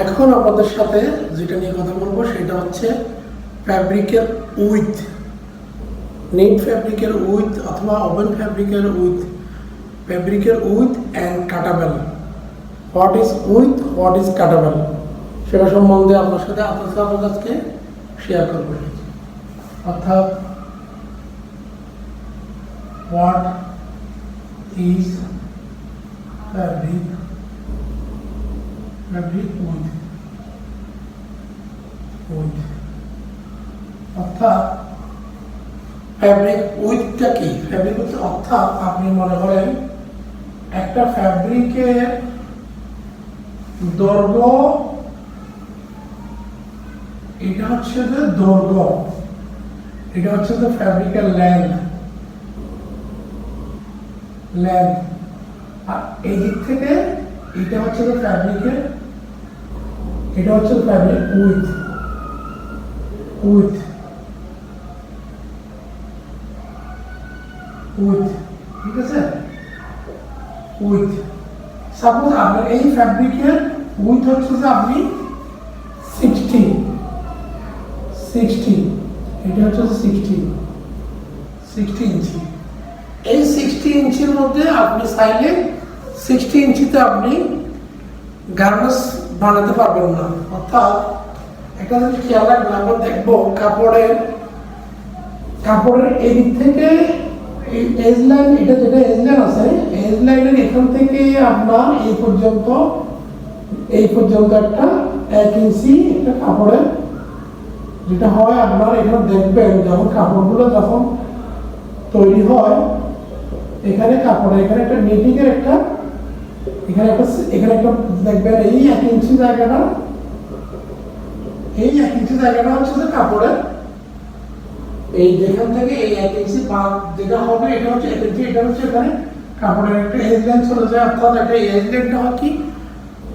এখন আপনাদের সাথে যেটা নিয়ে কথা বলবো সেটা হচ্ছে ফ্যাব্রিকের উইথ, নেট ফ্যাব্রিকের উইথ অথবা ওপেন ফ্যাব্রিকের উইথ, ফ্যাব্রিকের width and cuttable. What is width, what is cuttable, সেটা সম্বন্ধে আপনার সাথে আপনার কাছকে শেয়ার করবেন। অর্থাৎ what is fabric, fabric width, width অর্থাৎ ফ্যাব্রিক উইথটা কি? ফ্যাব্রিক উইথ অর্থাৎ আপনি মনে করেন একটা ফ্যাব্রিকের দৈর্ঘ্য, এটা হচ্ছে যে দৈর্ঘ্য, এটা হচ্ছে যে ফ্যাব্রিকের লেন্থ, লেন্থ, আর এই দিক থেকে এটা হচ্ছে যে ফ্যাব্রিকের, এটা হচ্ছে ফ্যাব্রিক উইথ, উইথ, উইথ, ঠিক আছে, উইথ। সাপোজ আপনার এই ফ্যাব্রিকের উইথ হচ্ছে যে আপনি 60, এটা হচ্ছে 60 ইঞ্চি। এই 60 ইঞ্চির মধ্যে আপনি চাইলে 60 ইঞ্চিতে আপনি গার্মেন্টস বানাতে পারবেন না। অর্থাৎ একটা যদি খেয়াল রাখবেন, আমরা দেখবো কাপড়ের এদিক থেকে এজ লাইন, এটা যেটা এজ লাইন আছে, এজ লাইনের এখান থেকে আপনার এই পর্যন্ত একটা 1 ইঞ্চি একটা কাপড়ের যেটা হয়, আপনার এখানে দেখবেন যখন কাপড়গুলো যখন তৈরি হয়, এখানে কাপড়ে এখানে একটা নিটিংয়ের একটা, এখানে একটা দেখবেন এই 1 ইঞ্চি জায়গাটা, এই 1 ইঞ্চি জায়গাটা হচ্ছে যে কাপড়ের এই যেখান থেকে এই 1 ইঞ্চি বাদ যেটা হবে, এটা হচ্ছে 1 ইঞ্চি, এটা হচ্ছে এখানে কাপড়ের একটা এজ লাইন চলে যায়। অর্থাৎ একটা এজ লাইনটা হয় কি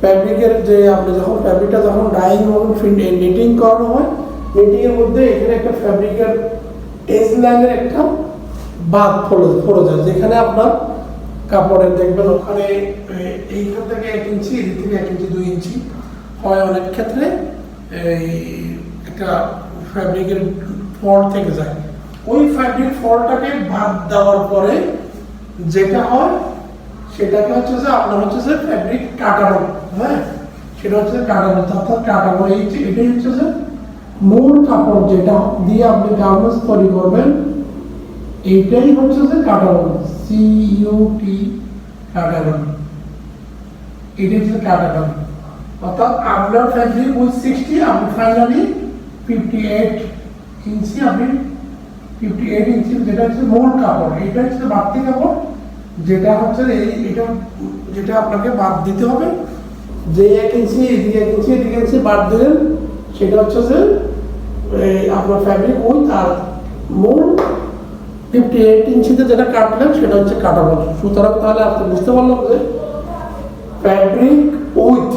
ফ্যাব্রিকের, যে আপনি যখন ফ্যাব্রিকটা যখন ডাইং এবং নিটিং করানো হয়, নিটিং এর মধ্যে এখানে একটা ফ্যাব্রিকের এজ লাইনের একটা বাদ পড়ে যায়, যেখানে আপনার কাপড়ের দেখবেন ওখানে এইখান থেকে 1 ইঞ্চি, এদিক থেকে 1 ইঞ্চি 2 ইঞ্চি হয় অনেক ক্ষেত্রে, এই একটা ফ্যাব্রিকের ফল্ট থেকে যায়। ওই ফ্যাব্রিক ফল্টটাকে বাদ দেওয়ার পরে যেটা হয় সেটাকে হচ্ছে যে আপনার হচ্ছে যে ফ্যাব্রিক কাটানো, হ্যাঁ, সেটা হচ্ছে কাটানো। অর্থাৎ কাটানো এটাই হচ্ছে যে মূল কাপড় যেটা দিয়ে আপনি গার্মেন্টস তৈরি করবেন, এইটাই হচ্ছে যে কাটানো, CUT কাটানো, এটা হচ্ছে কাটানো। অর্থাৎ আপনার ফ্যাব্রিক উইথ 60, আপনি ফাইনালি 58 ইঞ্চি, আপনি 58 ইঞ্চি যেটা হচ্ছে মূল কাপড়, এটা হচ্ছে বাড়তি কাপড়, যেটা হচ্ছে এটা যেটা আপনাকে বাদ দিতে হবে, যে 1 ইঞ্চি এদিকে 1 ইঞ্চি এদিকে 1 ইঞ্চি বাদ দিলেন, সেটা হচ্ছে যে আপনার ফ্যাব্রিক উইথ, আর মূল 58 ইঞ্চিতে যেটা কাটলেন সেটা হচ্ছে কাটাবল। সুতরাং তাহলে আপনি বুঝতে পারলাম যে ফ্যাব্রিক উইথ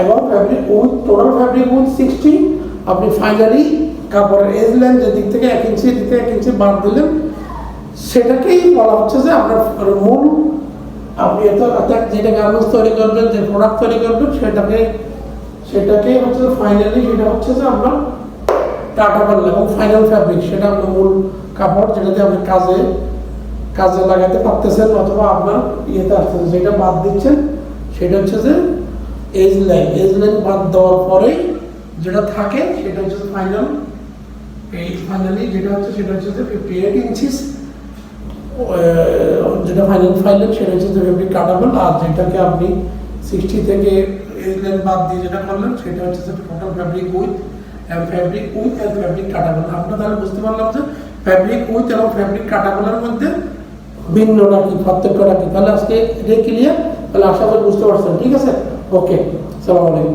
এবং fabric with, total fabric with 60, আপনি ফাইনালি কাপড়ের এজ লাইন যে দিক থেকে 1 ইঞ্চি দিকে 1 ইঞ্চি বাদ দিলেন, সেটাকেই বলা হচ্ছে যে আপনার মূল, আপনি অর্থাৎ যেটা গার্মেন্টস তৈরি করবেন, যে প্রোডাক্ট তৈরি করবেন, সেটাকে হচ্ছে ফাইনালি, সেটা হচ্ছে যে আপনার কাটাবেল এবং ফাইনাল ফ্যাব্রিক, সেটা আপনার মূল কাপড় যেটাতে আপনি কাজে লাগাতে পারতেছেন, অথবা আপনার ইয়েতে আসতেছে, যেটা বাদ দিচ্ছেন সেটা হচ্ছে যে এজ লাইন। এজ লাইন বাদ দেওয়ার পরেই যেটা থাকে সেটা হচ্ছে ফাইনাল, এই ফাইনালি যেটা হচ্ছে সেটা হচ্ছে যে 58 ইঞ্চি, যেটা ফাইনাল সেটা হচ্ছে যে ফ্যাব্রিক কাটাবেল। আর যেটাকে আপনি 60 থেকে এজ লাইন বাদ দিয়ে যেটা করলেন, সেটা হচ্ছে যে total fabric width and fabric cuttable. আমরা তাহলে বুঝতে পারলাম যে ফ্যাব্রিক উইথ এবং ফ্যাব্রিক কাটাবেলের মধ্যে ভিন্নটা কি, পার্থক্যটা কি। তাহলে আজকে এটা ক্লিয়ার, তাহলে আশা করি বুঝতে পারছেন। ঠিক আছে, ওকে, আসসালামু আলাইকুম।